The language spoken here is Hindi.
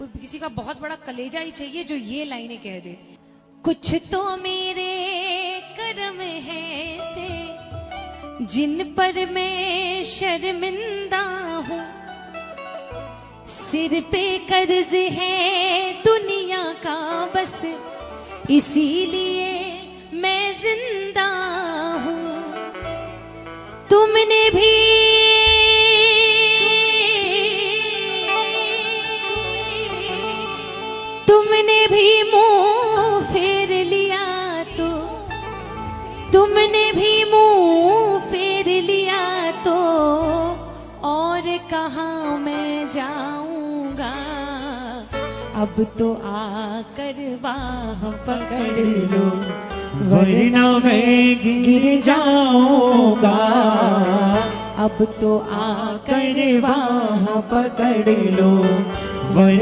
कोई किसी का बहुत बड़ा कलेजा ही चाहिए जो ये लाइनें कह दे। कुछ तो मेरे कर्म है से जिन पर मैं शर्मिंदा हूँ, सिर पे कर्ज है दुनिया का बस इसीलिए मैं जिंदा हूँ। तुमने भी मुंह फेर लिया तो, तुमने भी मुंह फेर लिया तो और कहाँ मैं जाऊंगा। अब तो आकर बाह पकड़ लो वरना मैं गिर जाऊंगा। अब तो आकर बाह पकड़ लो वरना